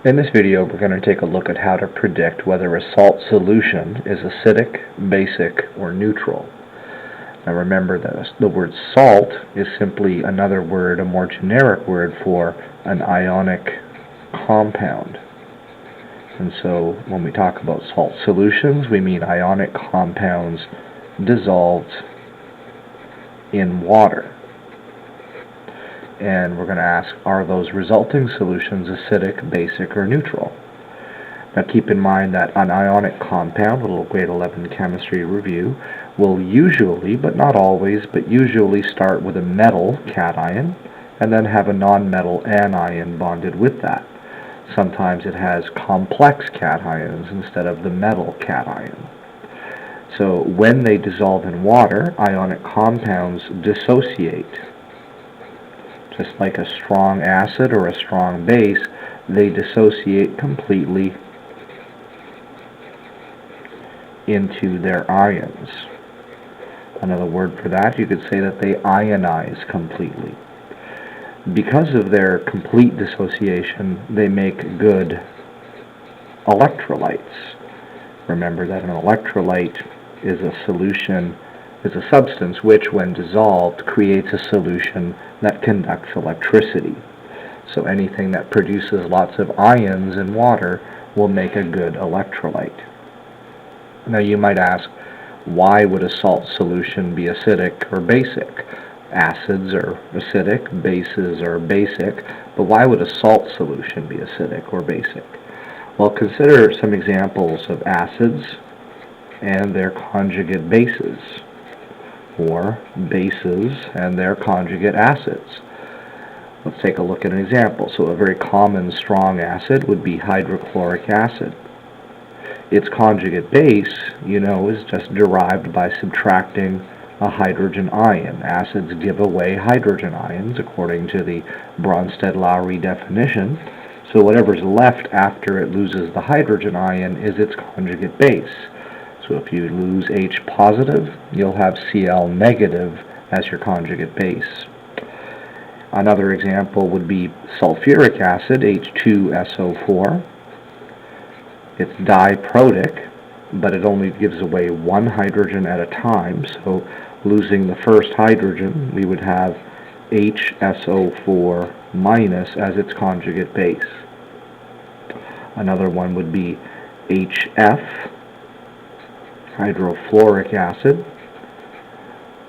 In this video, we're going to take a look at how to predict whether a salt solution is acidic, basic, or neutral. Now remember that the word salt is simply another word, a more generic word for an ionic compound. And so when we talk about salt solutions, we mean ionic compounds dissolved in water. And we're going to ask, are those resulting solutions acidic, basic, or neutral? Now keep in mind that an ionic compound, a little grade 11 chemistry review, will usually, but not always, but usually start with a metal cation and then have a non-metal anion bonded with that. Sometimes it has complex cations instead of the metal cation. So when they dissolve in water, ionic compounds dissociate. Just like a strong acid or a strong base, they dissociate completely into their ions. Another word for that, you could say that they ionize completely. Because of their complete dissociation, they make good electrolytes. Remember that an electrolyte is a solution, is a substance which, when dissolved, creates a solution that conducts electricity. So anything that produces lots of ions in water will make a good electrolyte. Now you might ask, why would a salt solution be acidic or basic? Acids are acidic, bases are basic, but why would a salt solution be acidic or basic? Well, consider some examples of acids and their conjugate bases, or bases and their conjugate acids. Let's take a look at an example. So a very common strong acid would be hydrochloric acid. Its conjugate base, is just derived by subtracting a hydrogen ion. Acids give away hydrogen ions according to the Bronsted-Lowry definition. So whatever's left after it loses the hydrogen ion is its conjugate base. So if you lose H positive, you'll have Cl negative as your conjugate base. Another example would be sulfuric acid, H2SO4. It's diprotic, but it only gives away one hydrogen at a time. So losing the first hydrogen, we would have HSO4 minus as its conjugate base. Another one would be HF, hydrofluoric acid.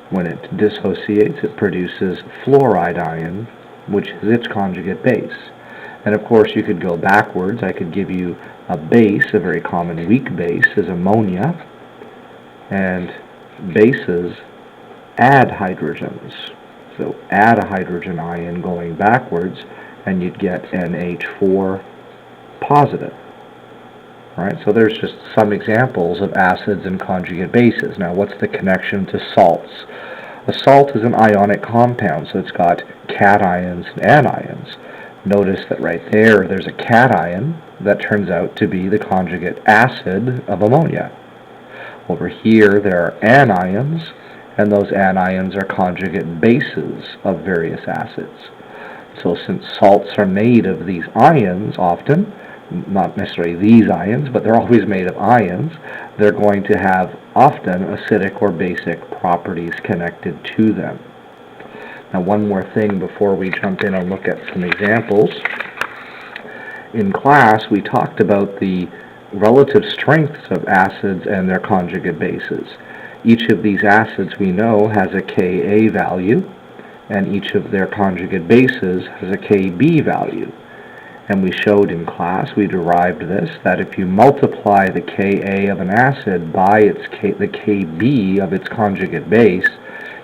When it dissociates, it produces fluoride ion, which is its conjugate base. And of course, you could go backwards. I could give you a base, a very common weak base is ammonia, and bases add hydrogens. So add a hydrogen ion going backwards, and you'd get NH4 positive. All right, so there's just some examples of acids and conjugate bases. Now, what's the connection to salts? A salt is an ionic compound, so it's got cations and anions. Notice that right there's a cation that turns out to be the conjugate acid of ammonia. Over here, there are anions, and those anions are conjugate bases of various acids. So since salts are made of these ions often, not necessarily these ions, but they're always made of ions, they're going to have often acidic or basic properties connected to them. Now, one more thing before we jump in and look at some examples. In class, we talked about the relative strengths of acids and their conjugate bases. Each of these acids we know has a Ka value, and each of their conjugate bases has a Kb value. And we showed in class, we derived this, that if you multiply the Ka of an acid by the Kb of its conjugate base,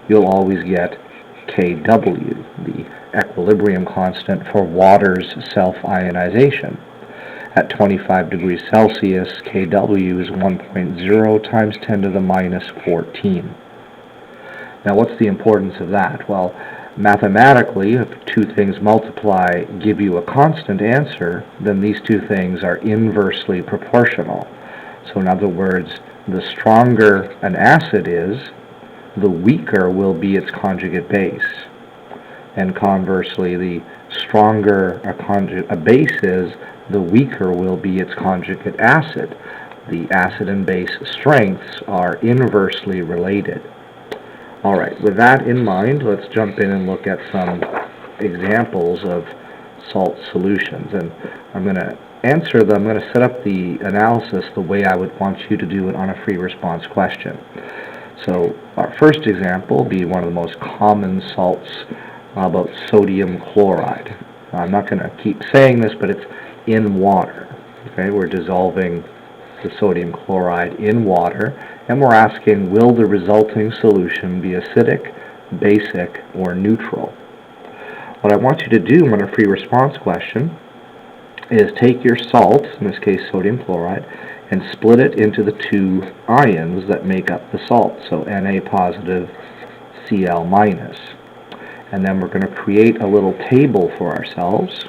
you'll always get Kw, the equilibrium constant for water's self-ionization. At 25 degrees Celsius, Kw is 1.0 times 10 to the minus 14. Now, what's the importance of that? Well, mathematically, if two things multiply give you a constant answer, then these two things are inversely proportional. So in other words, the stronger an acid is, the weaker will be its conjugate base. And conversely, the stronger a base is, the weaker will be its conjugate acid. The acid and base strengths are inversely related. Alright, with that in mind, let's jump in and look at some examples of salt solutions. And I'm going to set up the analysis the way I would want you to do it on a free response question. So our first example will be one of the most common salts about sodium chloride. I'm not going to keep saying this, but it's in water. Okay, we're dissolving the sodium chloride in water, and we're asking, will the resulting solution be acidic, basic, or neutral? What I want you to do on a free response question is take your salt, in this case sodium chloride, and split it into the two ions that make up the salt, so Na positive, Cl minus. And then we're going to create a little table for ourselves.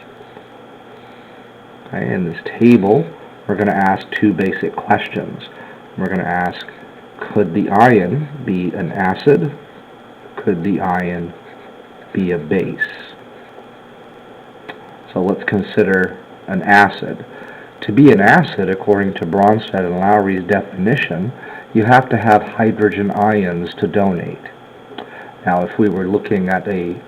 Okay, in this table, we're going to ask two basic questions. We're going to ask, could the ion be an acid? Could the ion be a base? So let's consider an acid. To be an acid, according to Bronsted and Lowry's definition, you have to have hydrogen ions to donate. Now, if we were looking at a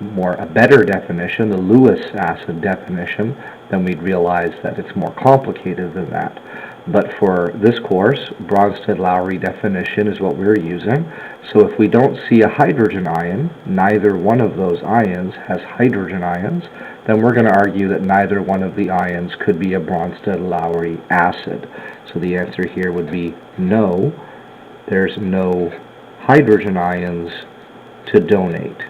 better definition, the Lewis acid definition, then we'd realize that it's more complicated than that. But for this course, Bronsted-Lowry definition is what we're using. So if we don't see a hydrogen ion, neither one of those ions has hydrogen ions, then we're going to argue that neither one of the ions could be a Bronsted-Lowry acid. So the answer here would be no. There's no hydrogen ions to donate.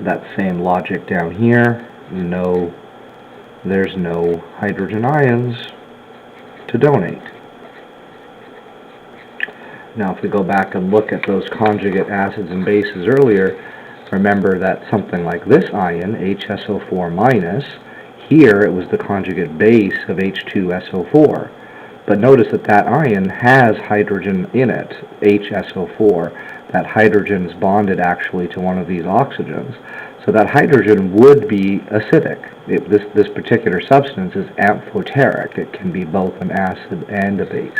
That same logic down here, no, there's no hydrogen ions to donate. Now if we go back and look at those conjugate acids and bases earlier, remember that something like this ion, HSO4 minus, here it was the conjugate base of H2SO4. But notice that that ion has hydrogen in it, HSO4. That hydrogen is bonded actually to one of these oxygens. So that hydrogen would be acidic. This particular substance is amphoteric. It can be both an acid and a base.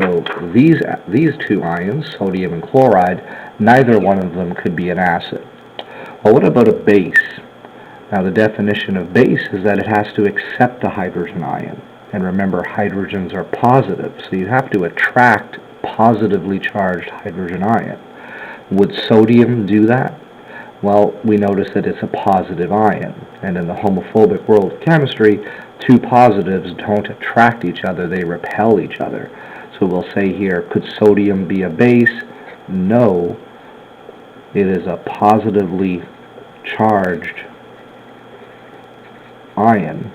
So these two ions, sodium and chloride, neither one of them could be an acid. Well, what about a base? Now the definition of base is that it has to accept a hydrogen ion. And remember, hydrogens are positive, so you have to attract positively charged hydrogen ion. Would sodium do that? Well, we notice that it's a positive ion, and in the homophobic world of chemistry, two positives don't attract each other, they repel each other. So we'll say here, could sodium be a base? No, it is a positively charged ion.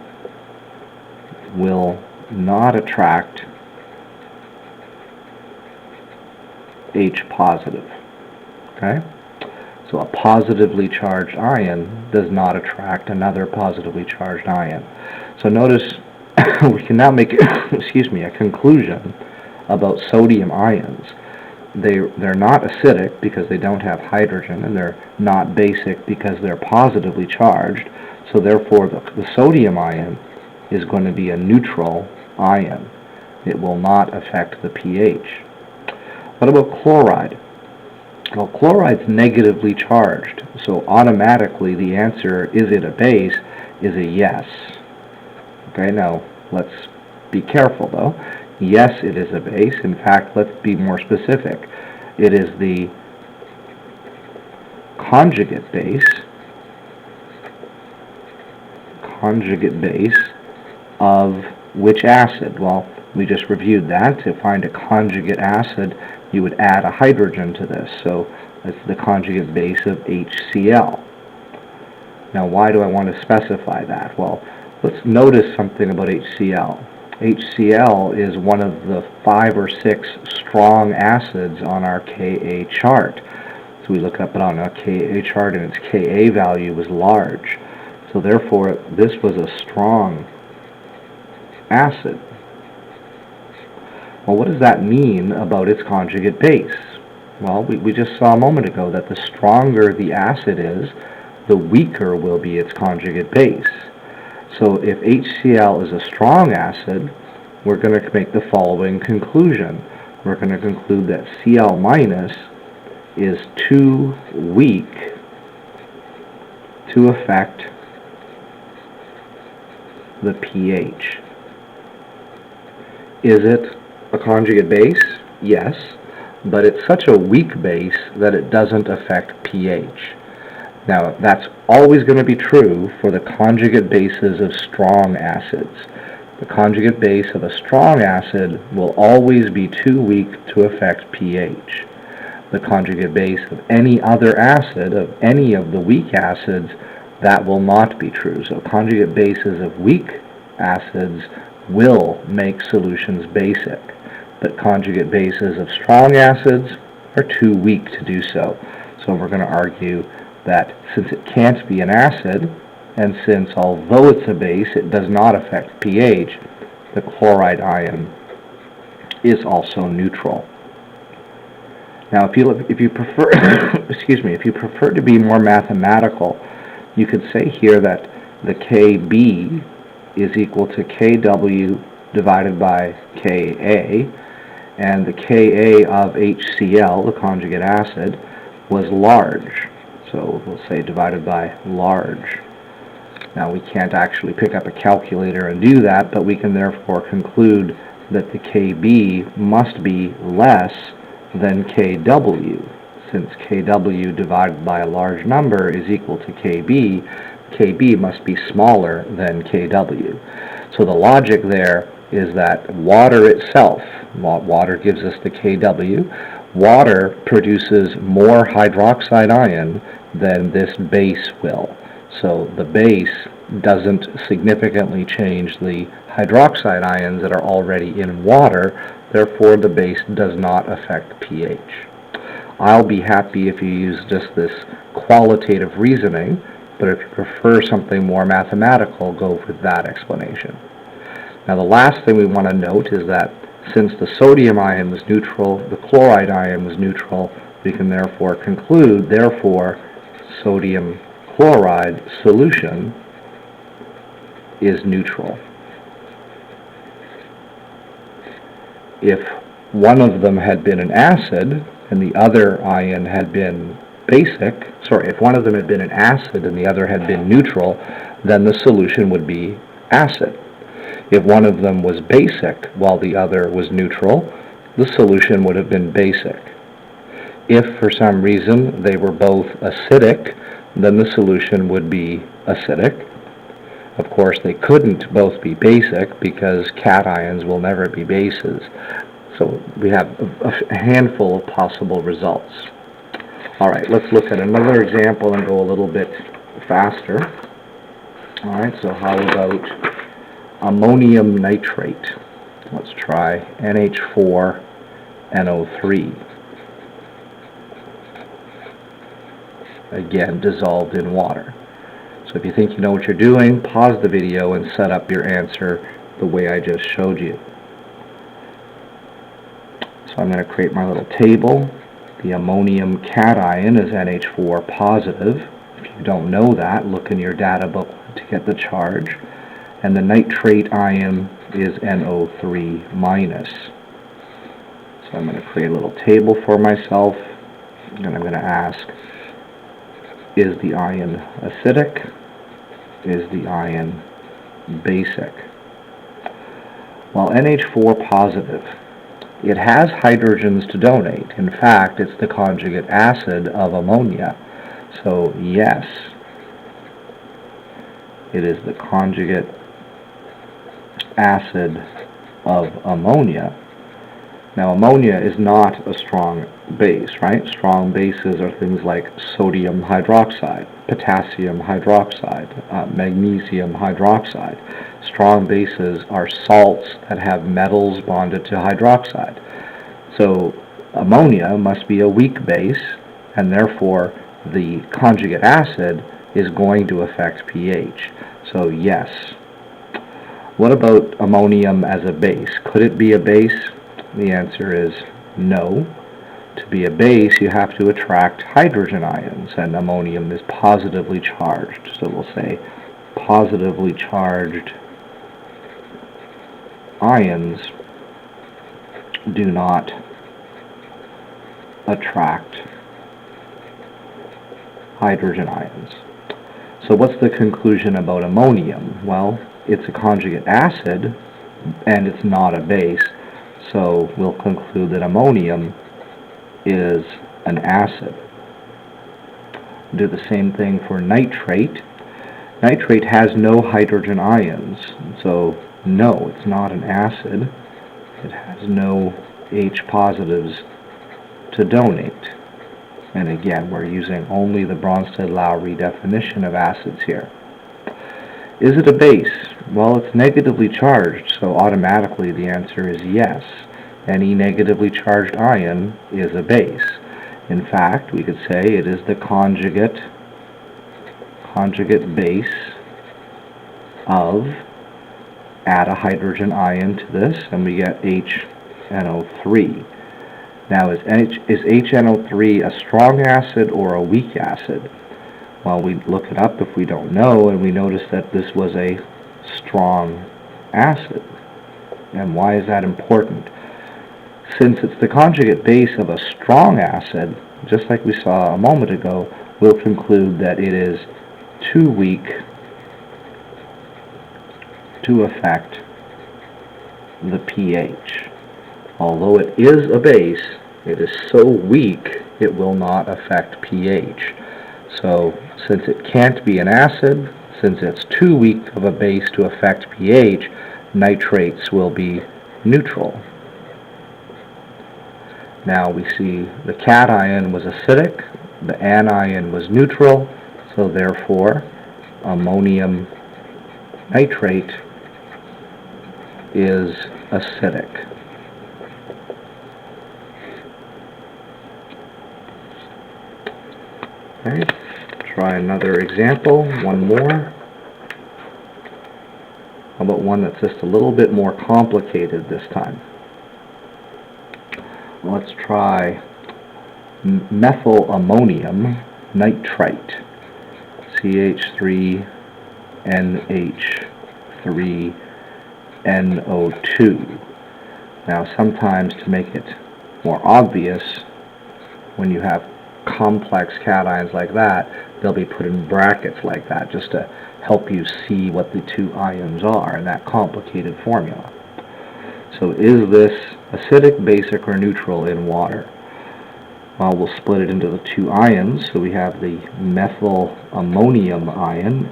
Will not attract H positive. Okay? So a positively charged ion does not attract another positively charged ion. So notice we can now make a conclusion about sodium ions. They're not acidic because they don't have hydrogen, and they're not basic because they're positively charged. So therefore the sodium ion is going to be a neutral ion. It will not affect the pH. What about chloride? Well, chloride's negatively charged, so automatically the answer, is it a base, is a yes. Okay, now let's be careful though. Yes, it is a base. In fact, let's be more specific. It is the conjugate base of which acid? Well, we just reviewed that. To find a conjugate acid, you would add a hydrogen to this. So it's the conjugate base of HCl. Now, why do I want to specify that? Well, let's notice something about HCl. HCl is one of the 5 or 6 strong acids on our Ka chart. So we look up it on a Ka chart, and its Ka value was large. So therefore, this was a strong acid. Well, what does that mean about its conjugate base? Well, we just saw a moment ago that the stronger the acid is, the weaker will be its conjugate base. So if HCl is a strong acid, we're going to make the following conclusion. We're going to conclude that Cl- is too weak to affect the pH. Is it a conjugate base? Yes, but it's such a weak base that it doesn't affect pH. Now, that's always going to be true for the conjugate bases of strong acids. The conjugate base of a strong acid will always be too weak to affect pH. The conjugate base of any other acid, of any of the weak acids, that will not be true. So conjugate bases of weak acids will make solutions basic, but conjugate bases of strong acids are too weak to do so. So we're going to argue that since it can't be an acid, and since although it's a base, it does not affect pH, the chloride ion is also neutral. Now, if you prefer, if you prefer to be more mathematical, you could say here that the Kb is equal to Kw divided by Ka, and the Ka of HCl, the conjugate acid, was large. So we'll say divided by large. Now we can't actually pick up a calculator and do that, but we can therefore conclude that the Kb must be less than Kw. Since Kw divided by a large number is equal to Kb, Kb must be smaller than Kw. So the logic there is that water itself, water gives us the Kw, water produces more hydroxide ion than this base will. So the base doesn't significantly change the hydroxide ions that are already in water, therefore the base does not affect pH. I'll be happy if you use just this qualitative reasoning, but if you prefer something more mathematical, go with that explanation. Now the last thing we want to note is that since the sodium ion was neutral, the chloride ion was neutral, we can therefore conclude, sodium chloride solution is neutral. If one of them had been an acid and the other ion had been if one of them had been an acid and the other had been neutral, then the solution would be acid. If one of them was basic while the other was neutral, the solution would have been basic. If for some reason they were both acidic, then the solution would be acidic. Of course, they couldn't both be basic because cations will never be bases. So we have a handful of possible results. All right, let's look at another example and go a little bit faster. All right, so how about ammonium nitrate? Let's try NH4NO3. Again, dissolved in water. So if you think you know what you're doing, pause the video and set up your answer the way I just showed you. So I'm going to create my little table. The ammonium cation is NH4 positive. If you don't know that, look in your data book to get the charge. And the nitrate ion is NO3 minus. So I'm going to create a little table for myself, and I'm going to ask, is the ion acidic? Is the ion basic? Well, NH4 positive, it has hydrogens to donate. In fact, it's the conjugate acid of ammonia. So yes, it is the conjugate acid of ammonia. Now, ammonia is not a strong base, right? Strong bases are things like sodium hydroxide, potassium hydroxide, magnesium hydroxide. Strong bases are salts that have metals bonded to hydroxide. So ammonia must be a weak base, and therefore the conjugate acid is going to affect pH. So yes. What about ammonium as a base? Could it be a base? The answer is no. To be a base, you have to attract hydrogen ions, and ammonium is positively charged. So we'll say positively charged ions do not attract hydrogen ions. So what's the conclusion about ammonium? Well, it's a conjugate acid, and it's not a base, so we'll conclude that ammonium is an acid. Do the same thing for nitrate. Nitrate has no hydrogen ions, so no, it's not an acid. It has no H positives to donate. And again, we're using only the Bronsted-Lowry definition of acids here. Is it a base? Well, it's negatively charged, so automatically the answer is yes. Any negatively charged ion is a base. In fact, we could say it is the conjugate base of, add a hydrogen ion to this, and we get HNO3. Now, is HNO3 a strong acid or a weak acid? Well, we look it up if we don't know, and we notice that this was a strong acid. And why is that important? Since it's the conjugate base of a strong acid, just like we saw a moment ago, we'll conclude that it is too weak to affect the pH. Although it is a base, it is so weak it will not affect pH. So since it can't be an acid, since it's too weak of a base to affect pH, nitrates will be neutral. Now we see the cation was acidic, the anion was neutral, so therefore ammonium nitrate is acidic. Okay, try another example, one more. How about one that's just a little bit more complicated this time? Let's try methyl ammonium nitrite, CH3NH3NO2. Now sometimes, to make it more obvious, when you have complex cations like that, they'll be put in brackets like that just to help you see what the two ions are in that complicated formula. So is this acidic, basic, or neutral in water? Well, we'll split it into the two ions. So we have the methyl ammonium ion.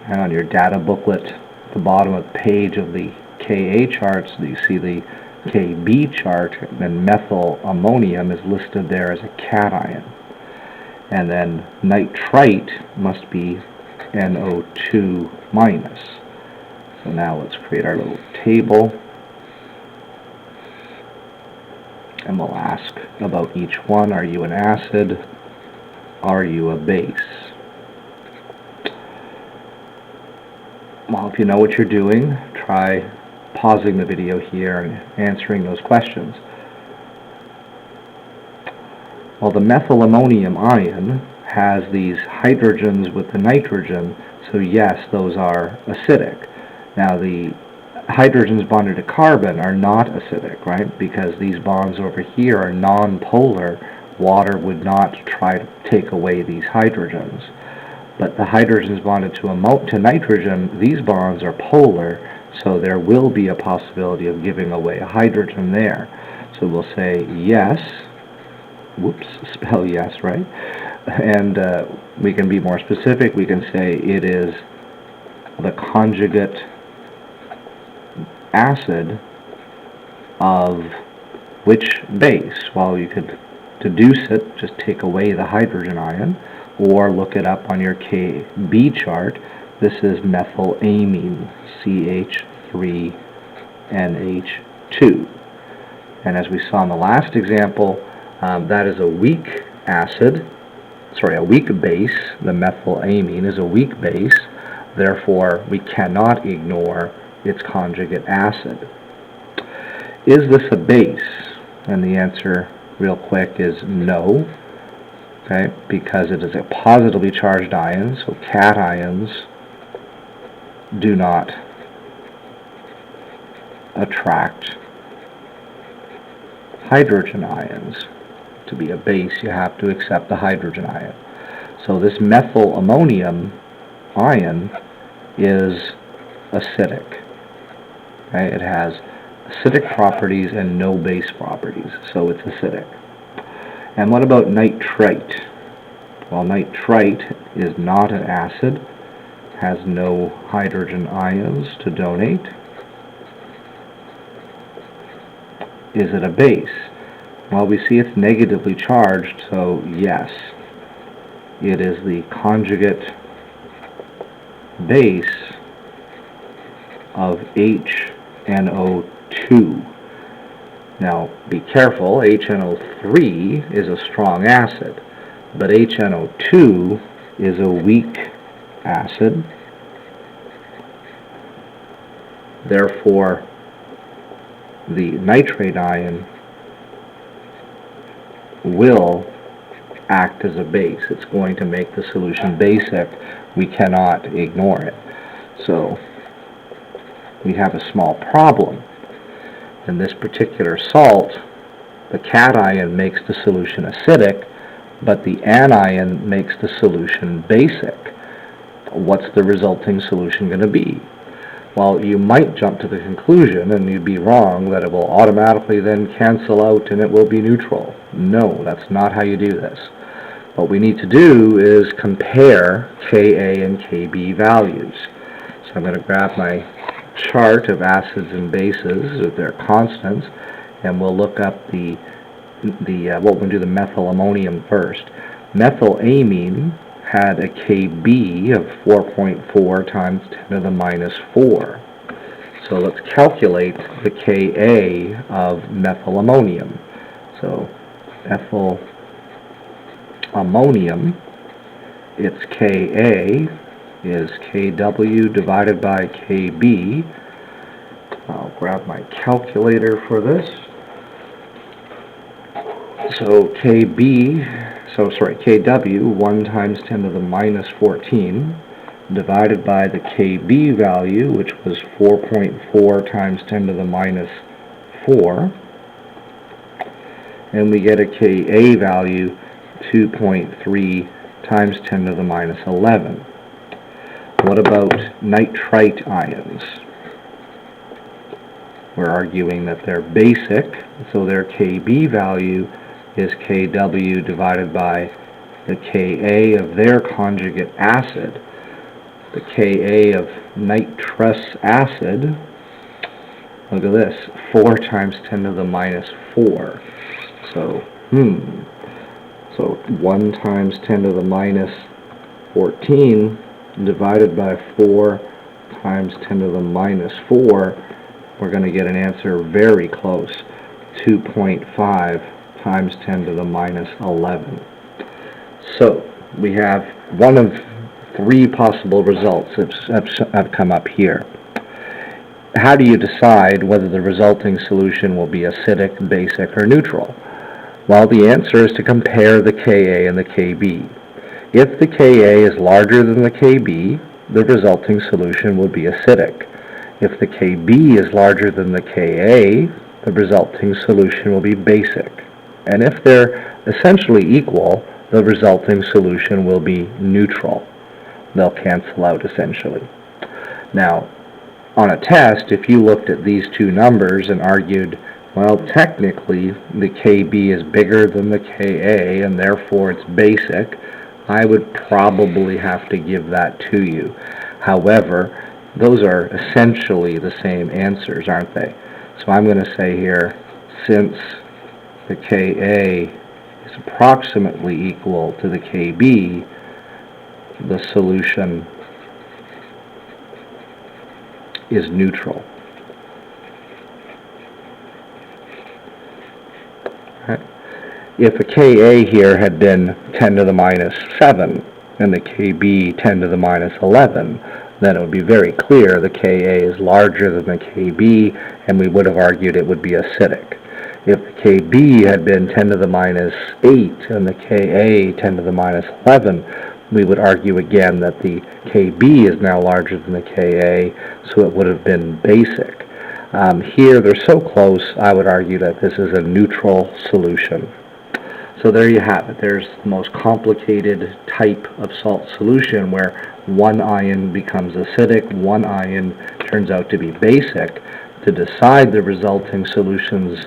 And on your data booklet, at the bottom of the page of the Ka charts, you see the Kb chart, and methyl ammonium is listed there as a cation. And then nitrite must be NO2 minus. So now let's create our little table, and we'll ask about each one. Are you an acid? Are you a base? Well, if you know what you're doing, try pausing the video here and answering those questions. Well, the methyl ammonium ion has these hydrogens with the nitrogen, so yes, those are acidic. Now, the hydrogens bonded to carbon are not acidic, right? Because these bonds over here are non-polar. Water would not try to take away these hydrogens. But the hydrogens bonded to nitrogen, these bonds are polar, so there will be a possibility of giving away a hydrogen there. So we'll say yes. Whoops, spell yes, right? And we can be more specific. We can say it is the conjugate acid of which base? Well, you could deduce it, just take away the hydrogen ion, or look it up on your Kb chart. This is methylamine, CH3NH2. And as we saw in the last example, that is a weak acid, a weak base. The methylamine is a weak base, therefore we cannot ignore its conjugate acid. Is this a base? And the answer, real quick, is no. Okay, because it is a positively charged ion, so cations do not attract hydrogen ions. To be a base, you have to accept the hydrogen ion. So this methyl ammonium ion is acidic. Okay, it has acidic properties and no base properties, so it's acidic. And what about nitrite? Well, nitrite is not an acid, has no hydrogen ions to donate. Is it a base? Well, we see it's negatively charged, so yes, it is the conjugate base of HNO2. Now, be careful, HNO3 is a strong acid, but HNO2 is a weak acid. Therefore, the nitrate ion will act as a base. It's going to make the solution basic. We cannot ignore it. So, we have a small problem. In this particular salt, the cation makes the solution acidic, but the anion makes the solution basic. What's the resulting solution going to be? Well, you might jump to the conclusion, and you'd be wrong, that it will automatically then cancel out and it will be neutral. No, that's not how you do this. What we need to do is compare Ka and Kb values. So I'm going to grab my chart of acids and bases with their constants, and we'll look up the we'll do the methyl ammonium first. Methylamine had a Kb of 4.4 times 10 to the minus 4. So let's calculate the Ka of methyl ammonium. So methyl ammonium, its Ka is Kw divided by Kb. I'll grab my calculator for this. So Kw, 1 times 10 to the minus 14, divided by the Kb value, which was 4.4 times 10 to the minus 4. And we get a Ka value, 2.3 times 10 to the minus 11. What about nitrite ions? We're arguing that they're basic, so their Kb value is Kw divided by the Ka of their conjugate acid. The Ka of nitrous acid, look at this, 4 times 10 to the minus 4. So, so 1 times 10 to the minus 14 divided by 4 times 10 to the minus 4, we're going to get an answer very close, 2.5 times 10 to the minus 11. So we have one of 3 possible results that have come up here. How do you decide whether the resulting solution will be acidic, basic, or neutral? Well, the answer is to compare the Ka and the Kb. If the Ka is larger than the Kb, the resulting solution will be acidic. If the Kb is larger than the Ka, the resulting solution will be basic. And if they're essentially equal, the resulting solution will be neutral. They'll cancel out essentially. Now, on a test, if you looked at these two numbers and argued, well, technically the Kb is bigger than the Ka and therefore it's basic, I would probably have to give that to you. However, those are essentially the same answers, aren't they? So I'm going to say here, since the Ka is approximately equal to the Kb, the solution is neutral. Okay. If a Ka here had been 10 to the minus 7 and the Kb 10 to the minus 11, then it would be very clear the Ka is larger than the Kb, and we would have argued it would be acidic. If the Kb had been 10 to the minus 8 and the Ka 10 to the minus 11, we would argue again that the Kb is now larger than the Ka, so it would have been basic. Here, they're so close, I would argue that this is a neutral solution. So there you have it. There's the most complicated type of salt solution where one ion becomes acidic, one ion turns out to be basic. To decide the resulting solution's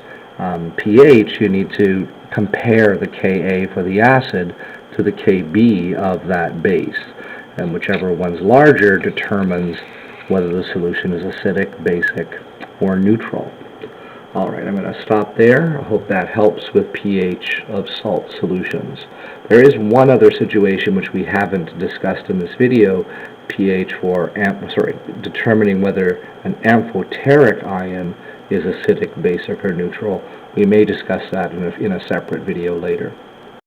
pH, you need to compare the Ka for the acid to the Kb of that base. And whichever one's larger determines whether the solution is acidic, basic, or neutral. Alright, I'm going to stop there. I hope that helps with pH of salt solutions. There is one other situation which we haven't discussed in this video, pH for determining whether an amphoteric ion is acidic, basic, or neutral. We may discuss that in a separate video later.